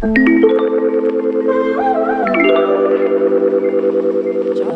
Y'all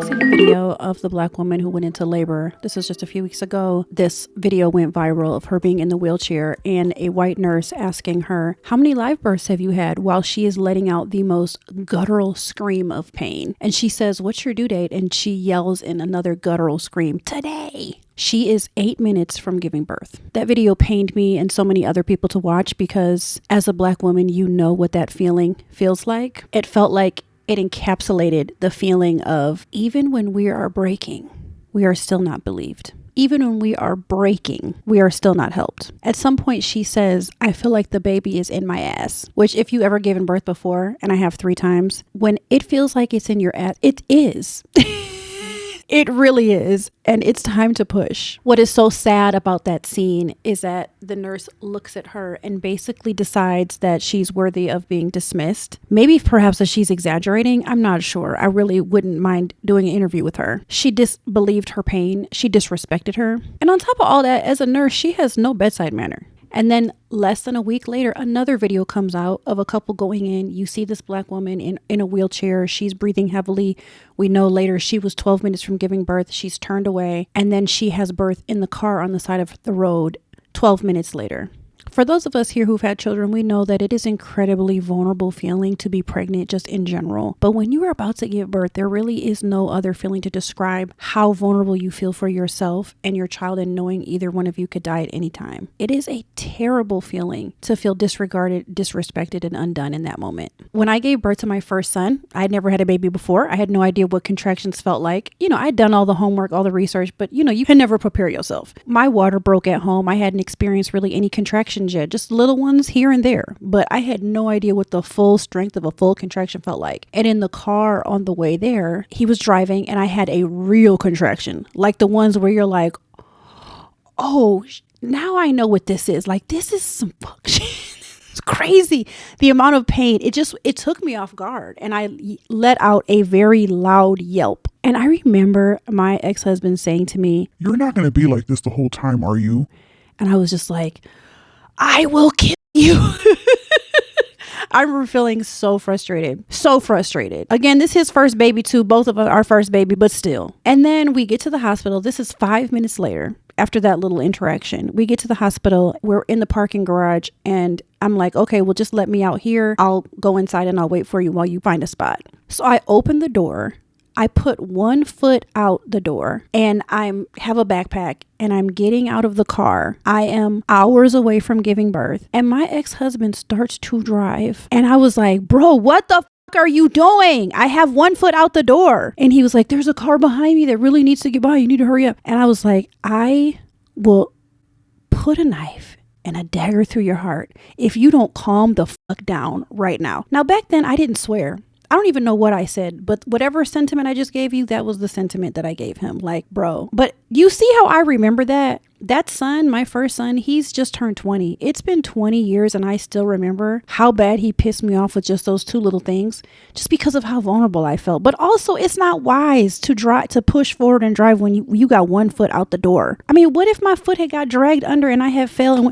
seen the video of the Black woman who went into labor? This is just a few weeks ago. This video went viral of her being in the wheelchair and a white nurse asking her, how many live births have you had, while she is letting out the most guttural scream of pain. And she says, what's your due date? And she yells in another guttural scream, today. She is 8 minutes from giving birth. That video pained me and so many other people to watch because as a Black woman, you know what that feeling feels like. It felt like it encapsulated the feeling of, even when we are breaking, we are still not believed. Even when we are breaking, we are still not helped. At some point, she says, I feel like the baby is in my ass, which if you ever given birth before, and I have 3 times, when it feels like it's in your ass, it is. It really is. And it's time to push. What is so sad about that scene is that the nurse looks at her and basically decides that she's worthy of being dismissed. Maybe perhaps that she's exaggerating. I'm not sure. I really wouldn't mind doing an interview with her. She disbelieved her pain. She disrespected her. And on top of all that, as a nurse, she has no bedside manner. And then less than a week later, another video comes out of a couple going in. You see this Black woman in a wheelchair. She's breathing heavily. We know later she was 12 minutes from giving birth. She's turned away. And then she has birth in the car on the side of the road 12 minutes later. For those of us here who've had children, we know that it is incredibly vulnerable feeling to be pregnant just in general. But when you are about to give birth, there really is no other feeling to describe how vulnerable you feel for yourself and your child, and knowing either one of you could die at any time. It is a terrible feeling to feel disregarded, disrespected, and undone in that moment. When I gave birth to my first son, I had never had a baby before. I had no idea what contractions felt like. I'd done all the homework, all the research, but you can never prepare yourself. My water broke at home. I hadn't experienced really any contractions yet, just little ones here and there, but I had no idea what the full strength of a full contraction felt like. And in the car on the way there, he was driving and I had a real contraction, like the ones where you're like, oh, now I know what this is. Like, this is some fuck shit. It's crazy. The amount of pain, it took me off guard, and I let out a very loud yelp. And I remember my ex-husband saying to me, "You're not going to be like this the whole time, are you?" And I was just like, I will kill you. I remember feeling so frustrated. Again, this is his first baby too. Both of us our first baby, but still. And then we get to the hospital. This is 5 minutes later after that little interaction. We get to the hospital. We're in the parking garage and I'm like, okay, well, just let me out here. I'll go inside and I'll wait for you while you find a spot. So I open the door. I put 1 foot out the door and I have a backpack and I'm getting out of the car. I am hours away from giving birth and my ex-husband starts to drive. And I was like, bro, what the fuck are you doing? I have 1 foot out the door. And he was like, there's a car behind me that really needs to get by. You need to hurry up. And I was like, I will put a knife and a dagger through your heart if you don't calm the fuck down right now. Now, back then I didn't swear. I don't even know what I said, but whatever sentiment I just gave you, that was the sentiment that I gave him. Like, bro. But you see how I remember that? That son, my first son, he's just turned 20. It's been 20 years and I still remember how bad he pissed me off with just those 2 little things, just because of how vulnerable I felt. But also, it's not wise to push forward and drive when you got 1 foot out the door. I mean, what if my foot had got dragged under and I had fell?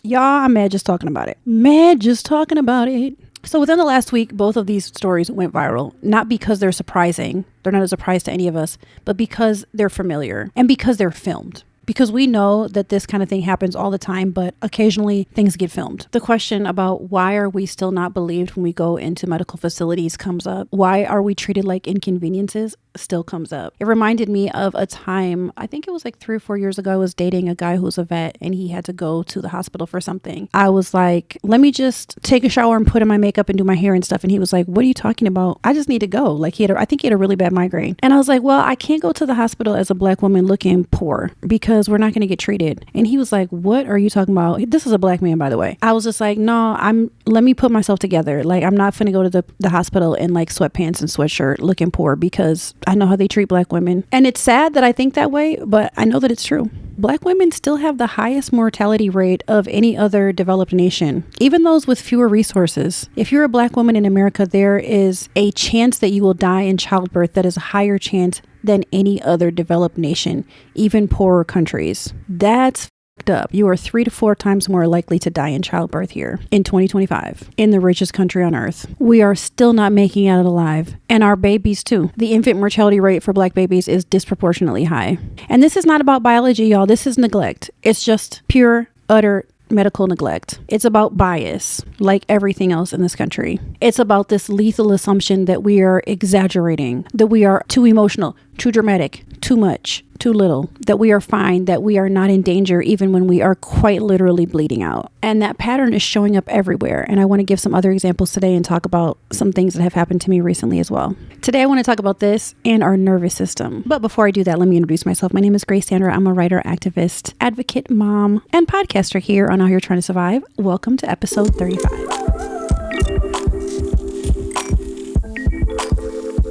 Y'all, I'm mad just talking about it. So within the last week, both of these stories went viral, not because they're surprising. They're not a surprise to any of us, but because they're familiar and because they're filmed. Because we know that this kind of thing happens all the time, but occasionally things get filmed. The question about why are we still not believed when we go into medical facilities comes up. Why are we treated like inconveniences still comes up. It reminded me of a time, I think it was like 3 or 4 years ago, I was dating a guy who's a vet and he had to go to the hospital for something. I was like, let me just take a shower and put in my makeup and do my hair and stuff. And he was like, what are you talking about? I just need to go. Like I think he had a really bad migraine. And I was like, well, I can't go to the hospital as a Black woman looking poor because we're not going to get treated. And he was like, what are you talking about? This is a Black man, by the way. I was just like, no, let me put myself together. Like, I'm not finna go to the hospital in like sweatpants and sweatshirt looking poor because I know how they treat Black women. And it's sad that I think that way, but I know that it's true. Black women still have the highest mortality rate of any other developed nation, even those with fewer resources. If you're a Black woman in America, there is a chance that you will die in childbirth that is a higher chance than any other developed nation, even poorer countries. That's up. You are 3 to 4 times more likely to die in childbirth here in 2025 in the richest country on earth. We are still not making it out alive, and our babies too. The infant mortality rate for Black babies is disproportionately high. And this is not about biology, y'all. This is neglect. It's just pure, utter medical neglect. It's about bias, like everything else in this country. It's about this lethal assumption that we are exaggerating, that we are too emotional, too dramatic, too much, too little, that we are fine, that we are not in danger even when we are quite literally bleeding out. And that pattern is showing up everywhere. And I want to give some other examples today and talk about some things that have happened to me recently as well. Today, I want to talk about this and our nervous system. But before I do that, let me introduce myself. My name is Grace Sandra. I'm a writer, activist, advocate, mom, and podcaster here on Out Here Trying to Survive. Welcome to episode 35.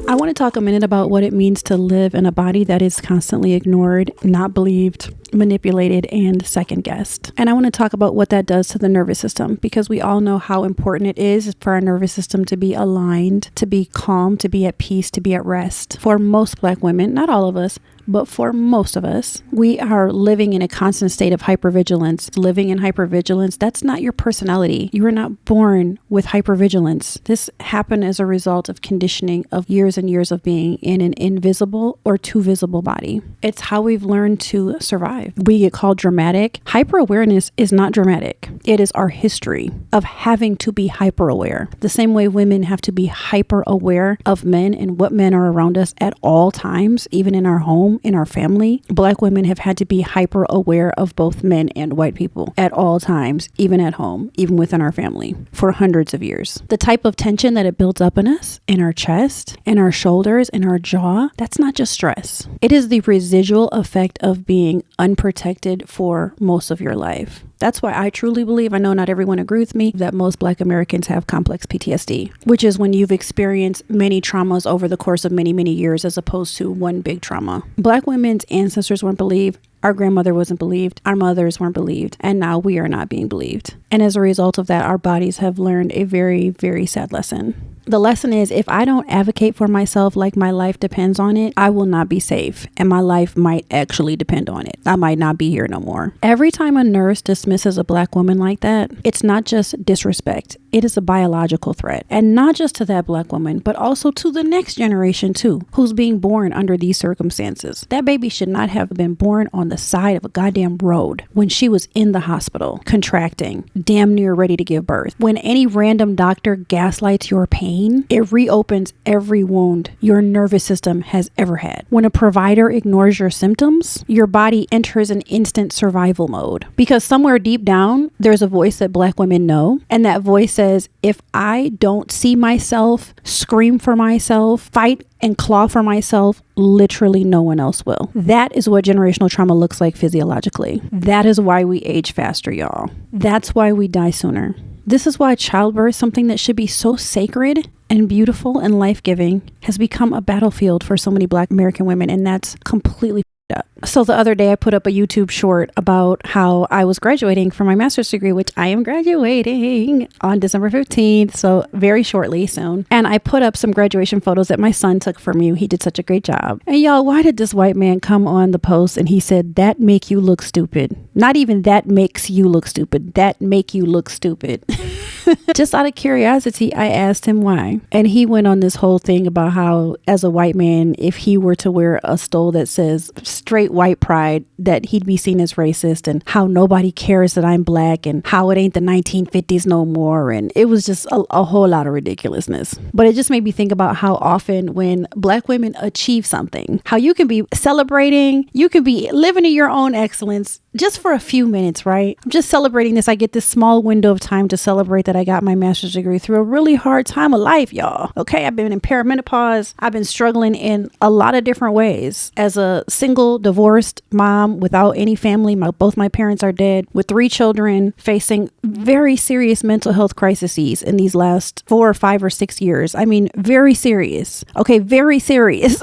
I want to talk a minute about what it means to live in a body that is constantly ignored, not believed, manipulated, and second guessed. And I want to talk about what that does to the nervous system, because we all know how important it is for our nervous system to be aligned, to be calm, to be at peace, to be at rest. For most Black women, not all of us, but for most of us, we are living in a constant state of hypervigilance. Living in hypervigilance, that's not your personality. You were not born with hypervigilance. This happened as a result of conditioning of years and years of being in an invisible or too visible body. It's how we've learned to survive. We get called dramatic. Hyper-awareness is not dramatic. It is our history of having to be hyper-aware. The same way women have to be hyper-aware of men and what men are around us at all times, even in our home, in our family. Black women have had to be hyper aware of both men and white people at all times, even at home, even within our family, for hundreds of years. The type of tension that it builds up in us, in our chest, in our shoulders, in our jaw, that's not just stress. It is the residual effect of being unprotected for most of your life. That's why I truly believe, I know not everyone agrees with me, that most Black Americans have complex PTSD, which is when you've experienced many traumas over the course of many, many years as opposed to one big trauma. Black women's ancestors weren't believed. Our grandmother wasn't believed. Our mothers weren't believed. And now we are not being believed. And as a result of that, our bodies have learned a very, very sad lesson. The lesson is, if I don't advocate for myself like my life depends on it, I will not be safe. And my life might actually depend on it. I might not be here no more. Every time a nurse dismisses a Black woman like that, it's not just disrespect. It is a biological threat. And not just to that Black woman, but also to the next generation too, who's being born under these circumstances. That baby should not have been born on the side of a goddamn road when she was in the hospital, contracting, damn near ready to give birth. When any random doctor gaslights your pain, it reopens every wound your nervous system has ever had. When a provider ignores your symptoms, your body enters an instant survival mode. Because somewhere deep down, there's a voice that Black women know. And that voice says, if I don't see myself, scream for myself, fight and claw for myself, literally no one else will. That is what generational trauma looks like physiologically. That is why we age faster, y'all. That's why we die sooner. This is why childbirth, something that should be so sacred and beautiful and life-giving, has become a battlefield for so many Black American women, and that's completely up. So the other day I put up a YouTube short about how I was graduating from my master's degree, which I am graduating on December 15th. So very shortly soon. And I put up some graduation photos that my son took for me. He did such a great job. And y'all, why did this white man come on the post and he said, that make you look stupid? Not even that makes you look stupid. That make you look stupid. Just out of curiosity, I asked him why. And he went on this whole thing about how, as a white man, if he were to wear a stole that says straight white pride, that he'd be seen as racist, and how nobody cares that I'm Black, and how it ain't the 1950s no more. And it was just a whole lot of ridiculousness. But it just made me think about how often when Black women achieve something, how you can be celebrating, you can be living in your own excellence just for a few minutes, right? I'm just celebrating this. I get this small window of time to celebrate that I got my master's degree through a really hard time of life, y'all. Okay, I've been in perimenopause. I've been struggling in a lot of different ways. As a single, divorced mom without any family, both my parents are dead, with 3 children, facing very serious mental health crises in these last 4 or 5 or 6 years. I mean, very serious. Okay, very serious.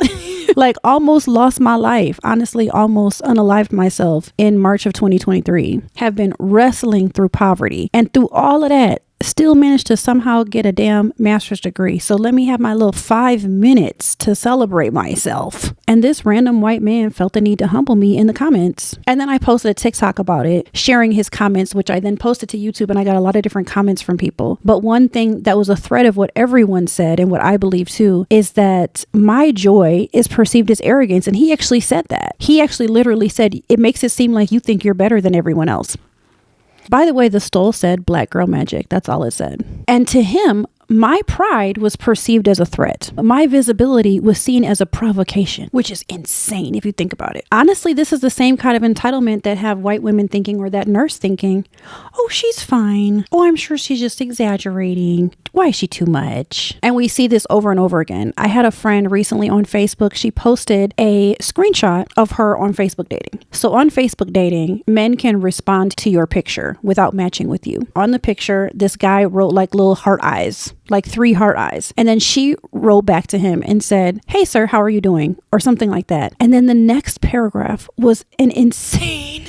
Like almost lost my life. Honestly, almost unalived myself in March of 2023. Have been wrestling through poverty. And through all of that, still managed to somehow get a damn master's degree. So let me have my little 5 minutes to celebrate myself. And this random white man felt the need to humble me in the comments. And then I posted a TikTok about it, sharing his comments, which I then posted to YouTube, and I got a lot of different comments from people. But one thing that was a thread of what everyone said, and what I believe too, is that my joy is perceived as arrogance. And he actually said that. He actually literally said, it makes it seem like you think you're better than everyone else. By the way, the stole said black girl magic. That's all it said. And to him, my pride was perceived as a threat. My visibility was seen as a provocation, which is insane if you think about it. Honestly, this is the same kind of entitlement that have white women thinking, or that nurse thinking, oh, she's fine. Oh, I'm sure she's just exaggerating. Why is she too much? And we see this over and over again. I had a friend recently on Facebook. She posted a screenshot of her on Facebook dating. So on Facebook dating, men can respond to your picture without matching with you. On the picture, this guy wrote like little heart eyes, like 3 heart eyes. And then she wrote back to him and said, hey, sir, how are you doing? Or something like that. And then the next paragraph was an insane,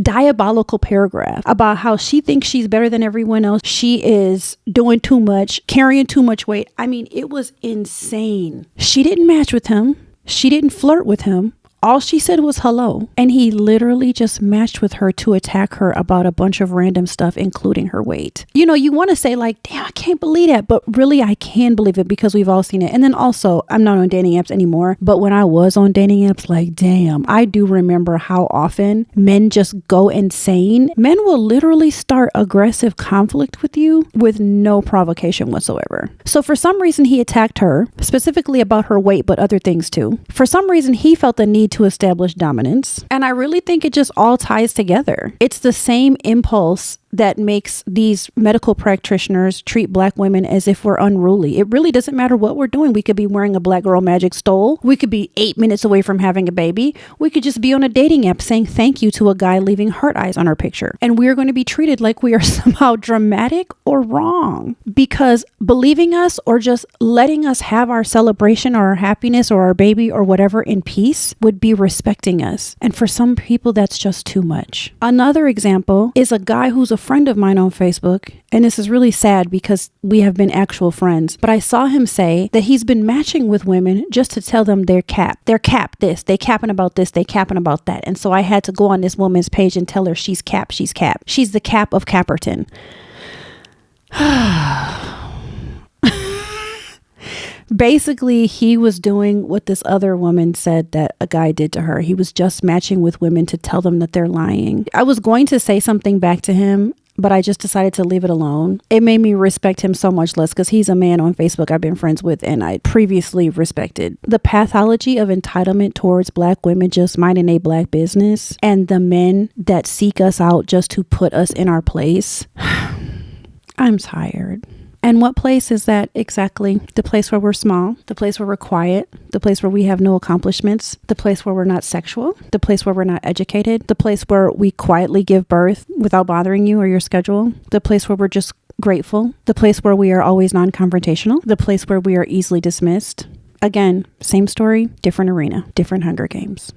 diabolical paragraph about how she thinks she's better than everyone else. She is doing too much, carrying too much weight. I mean, it was insane. She didn't match with him. She didn't flirt with him. All she said was hello. And he literally just matched with her to attack her about a bunch of random stuff, including her weight. You know, you want to say like, damn, I can't believe that. But really, I can believe it because we've all seen it. And then also, I'm not on dating apps anymore. But when I was on dating apps, like, damn, I do remember how often men just go insane. Men will literally start aggressive conflict with you with no provocation whatsoever. So for some reason, he attacked her, specifically about her weight, but other things too. For some reason, he felt the need to establish dominance. And I really think it just all ties together. It's the same impulse that makes these medical practitioners treat black women as if we're unruly. It really doesn't matter what we're doing. We could be wearing a black girl magic stole. We could be 8 minutes away from having a baby. We could just be on a dating app saying thank you to a guy leaving heart eyes on our picture. And we're going to be treated like we are somehow dramatic or wrong, because believing us or just letting us have our celebration or our happiness or our baby or whatever in peace would be respecting us. And for some people, that's just too much. Another example is a guy who's a friend of mine on Facebook, and this is really sad because we have been actual friends, but I saw him say that he's been matching with women just to tell them they're capped this, they capping about this, they capping about that. And so I had to go on this woman's page and tell her she's capped. She's the cap of Capperton. Basically, he was doing what this other woman said that a guy did to her. He was just matching with women to tell them that they're lying. I was going to say something back to him, but I just decided to leave it alone. It made me respect him so much less because he's a man on Facebook I've been friends with and I previously respected. The pathology of entitlement towards black women just minding a black business, and the men that seek us out just to put us in our place. I'm tired. And what place is that exactly? The place where we're small, the place where we're quiet, the place where we have no accomplishments, the place where we're not sexual, the place where we're not educated, the place where we quietly give birth without bothering you or your schedule, the place where we're just grateful, the place where we are always non-confrontational, the place where we are easily dismissed. Again, same story, different arena, different Hunger Games.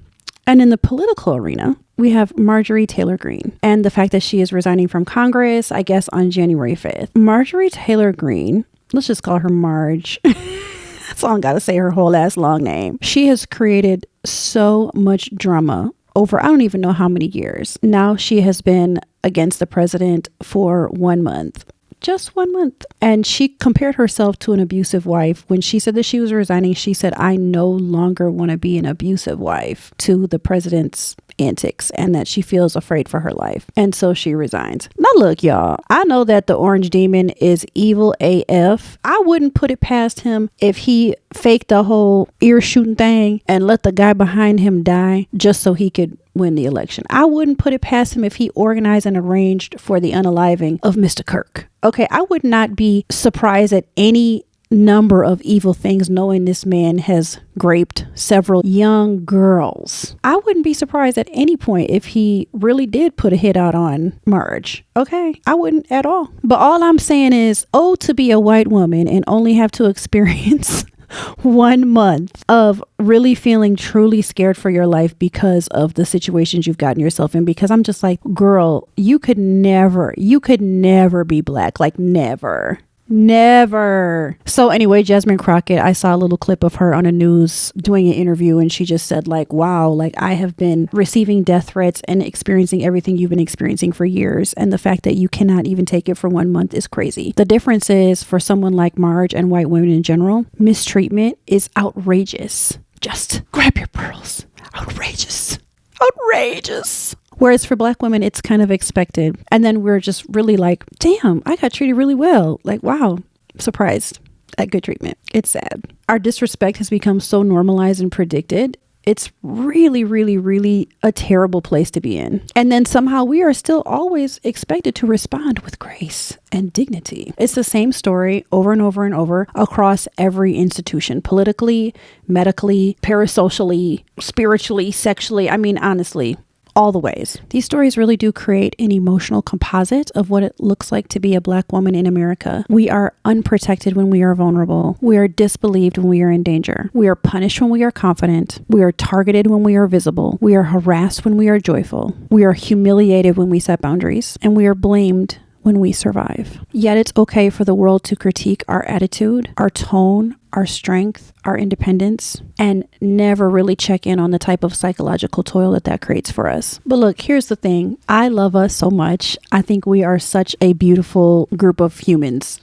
And in the political arena, we have Marjorie Taylor Greene and the fact that she is resigning from Congress, I guess, on January 5th. Marjorie Taylor Greene, let's just call her Marge. That's all I gotta say, her whole ass long name. She has created so much drama over I don't even know how many years. Now she has been against the president for 1 month. Just 1 month. And she compared herself to an abusive wife. When she said that she was resigning, she said, I no longer want to be an abusive wife to the president's antics, and that she feels afraid for her life. And so she resigns. Now look, y'all, I know that the Orange Demon is evil AF. I wouldn't put it past him if he faked the whole ear shooting thing and let the guy behind him die just so he could win the election. I wouldn't put it past him if he organized and arranged for the unaliving of Mr. Kirk. Okay, I would not be surprised at any number of evil things knowing this man has raped several young girls. I wouldn't be surprised at any point if he really did put a hit out on Marge. Okay, I wouldn't at all. But all I'm saying is, oh, to be a white woman and only have to experience 1 month of really feeling truly scared for your life because of the situations you've gotten yourself in. Because I'm just like, girl, you could never be black. Like never. Never. So anyway, Jasmine Crockett, I saw a little clip of her on the news doing an interview, and she just said like, wow, like I have been receiving death threats and experiencing everything you've been experiencing for years. And the fact that you cannot even take it for 1 month is crazy. The difference is for someone like Marge and white women in general, mistreatment is outrageous. Just grab your pearls. Outrageous. Outrageous. Whereas for black women, it's kind of expected. And then we're just really like, damn, I got treated really well. Like, wow, surprised at good treatment. It's sad. Our disrespect has become so normalized and predicted. It's really, really, really a terrible place to be in. And then somehow we are still always expected to respond with grace and dignity. It's the same story over and over and over across every institution, politically, medically, parasocially, spiritually, sexually. I mean, honestly, all the ways. These stories really do create an emotional composite of what it looks like to be a black woman in America. We are unprotected when we are vulnerable. We are disbelieved when we are in danger. We are punished when we are confident. We are targeted when we are visible. We are harassed when we are joyful. We are humiliated when we set boundaries. And we are blamed when we survive. Yet it's okay for the world to critique our attitude, our tone, our strength, our independence, and never really check in on the type of psychological toil that creates for us. But look, here's the thing. I love us so much. I think we are such a beautiful group of humans.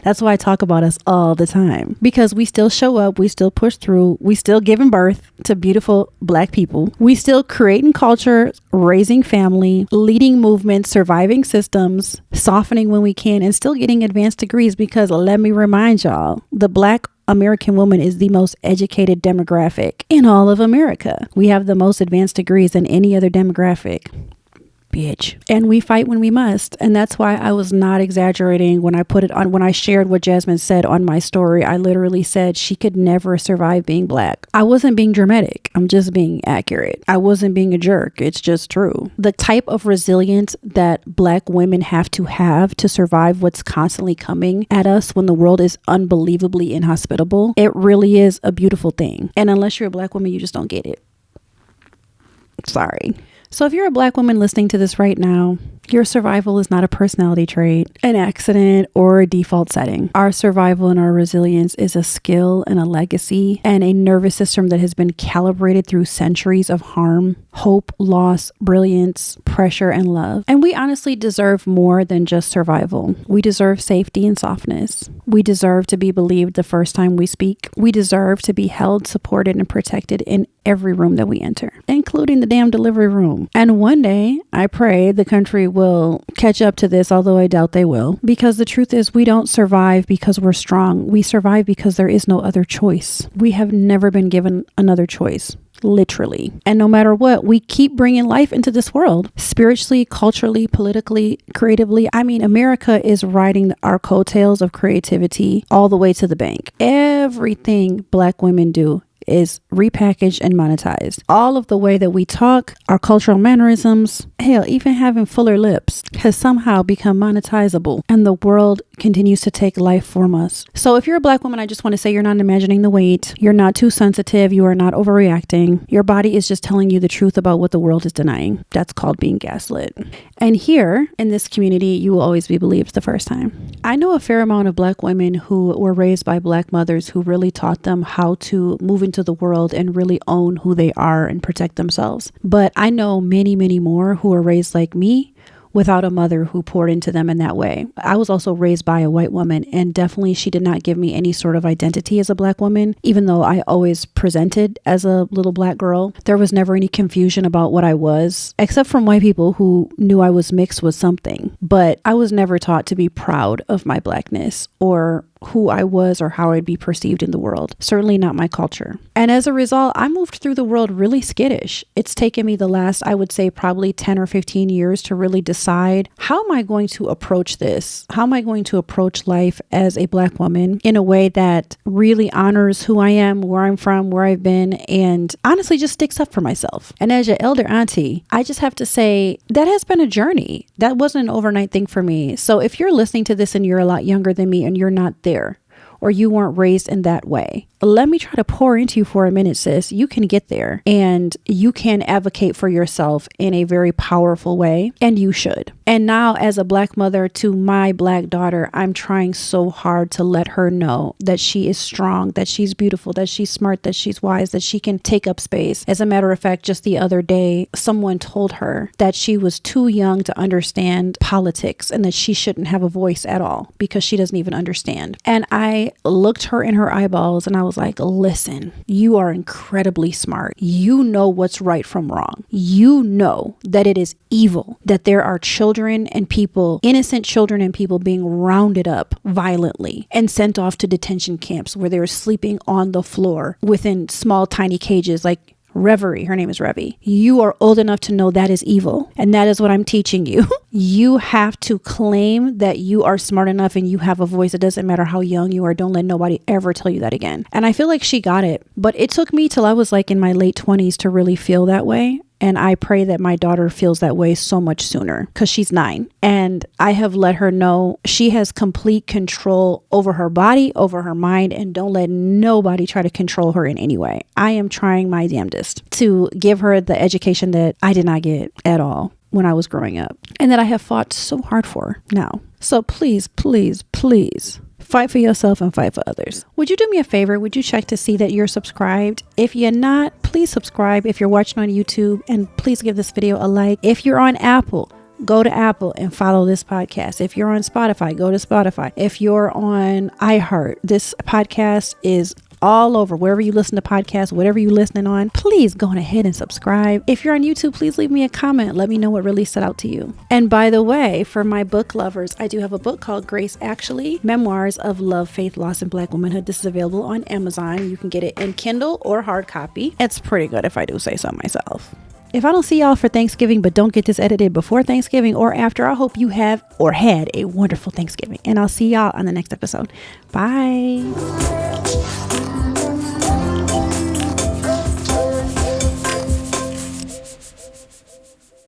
That's why I talk about us all the time, because we still show up, we still push through, we still giving birth to beautiful black people. We still creating culture, raising family, leading movements, surviving systems, softening when we can, and still getting advanced degrees. Because let me remind y'all, the black American woman is the most educated demographic in all of America. We have the most advanced degrees than any other demographic. Bitch. And we fight when we must. And that's why I was not exaggerating when I put it on, when I shared what Jasmine said on my story. I literally said she could never survive being black. I wasn't being dramatic. I'm just being accurate. I wasn't being a jerk. It's just true. The type of resilience that black women have to survive what's constantly coming at us when the world is unbelievably inhospitable, it really is a beautiful thing. And unless you're a black woman, you just don't get it. Sorry. So if you're a black woman listening to this right now, your survival is not a personality trait, an accident, or a default setting. Our survival and our resilience is a skill and a legacy and a nervous system that has been calibrated through centuries of harm, hope, loss, brilliance, pressure, and love. And we honestly deserve more than just survival. We deserve safety and softness. We deserve to be believed the first time we speak. We deserve to be held, supported, and protected in every room that we enter, including the damn delivery room. And one day, I pray the country will catch up to this, although I doubt they will, because the truth is we don't survive because we're strong. We survive because there is no other choice. We have never been given another choice. Literally. And no matter what, we keep bringing life into this world, spiritually, culturally, politically, creatively. I mean, America is riding our coattails of creativity all the way to the bank. Everything black women do is repackaged and monetized. All of the way that we talk, our cultural mannerisms, hell, even having fuller lips has somehow become monetizable, and the world continues to take life from us. So if you're a black woman, I just want to say you're not imagining the weight. You're not too sensitive. You are not overreacting. Your body is just telling you the truth about what the world is denying. That's called being gaslit. And here in this community, you will always be believed the first time. I know a fair amount of black women who were raised by black mothers who really taught them how to move into the world and really own who they are and protect themselves. But I know many, many more who were raised like me without a mother who poured into them in that way. I was also raised by a white woman, and definitely she did not give me any sort of identity as a black woman, even though I always presented as a little black girl. There was never any confusion about what I was, except from white people who knew I was mixed with something. But I was never taught to be proud of my blackness or who I was or how I'd be perceived in the world. Certainly not my culture. And as a result, I moved through the world really skittish. It's taken me the last, I would say, probably 10 or 15 years to really decide, how am I going to approach this? How am I going to approach life as a black woman in a way that really honors who I am, where I'm from, where I've been, and honestly just sticks up for myself? And as your elder auntie, I just have to say that has been a journey. That wasn't an overnight thing for me. So if you're listening to this and you're a lot younger than me and you're not there, or you weren't raised in that way. Let me try to pour into you for a minute, sis. You can get there and you can advocate for yourself in a very powerful way, and you should. And now, as a Black mother to my Black daughter, I'm trying so hard to let her know that she is strong, that she's beautiful, that she's smart, that she's wise, that she can take up space. As a matter of fact, just the other day, someone told her that she was too young to understand politics and that she shouldn't have a voice at all because she doesn't even understand. And I looked her in her eyeballs and I was like, listen, you are incredibly smart. You know what's right from wrong. You know that it is evil, that there are children and people, innocent children and people being rounded up violently and sent off to detention camps where they're sleeping on the floor within small, tiny cages like Reverie, her name is Revy. You are old enough to know that is evil. And that is what I'm teaching you. You have to claim that you are smart enough and you have a voice. It doesn't matter how young you are. Don't let nobody ever tell you that again. And I feel like she got it. But it took me till I was like in my late 20s to really feel that way. And I pray that my daughter feels that way so much sooner because she's 9. And I have let her know she has complete control over her body, over her mind, and don't let nobody try to control her in any way. I am trying my damnedest to give her the education that I did not get at all when I was growing up and that I have fought so hard for now. So please, please, please, fight for yourself and fight for others. Would you do me a favor? Would you check to see that you're subscribed? If you're not, please subscribe. If you're watching on YouTube, and please give this video a like. If you're on Apple, go to Apple and follow this podcast. If you're on Spotify, go to Spotify. If you're on iHeart, this podcast is all over. Wherever you listen to podcasts, whatever you're listening on, please go on ahead and subscribe. If you're on YouTube, please leave me a comment. Let me know what really stood out to you. And by the way, for my book lovers, I do have a book called Grace Actually, Memoirs of Love, Faith, Loss, and Black Womanhood. This is available on Amazon. You can get it in Kindle or hard copy. It's pretty good if I do say so myself. If I don't see y'all for Thanksgiving, but don't get this edited before Thanksgiving or after, I hope you have or had a wonderful Thanksgiving. And I'll see y'all on the next episode. Bye.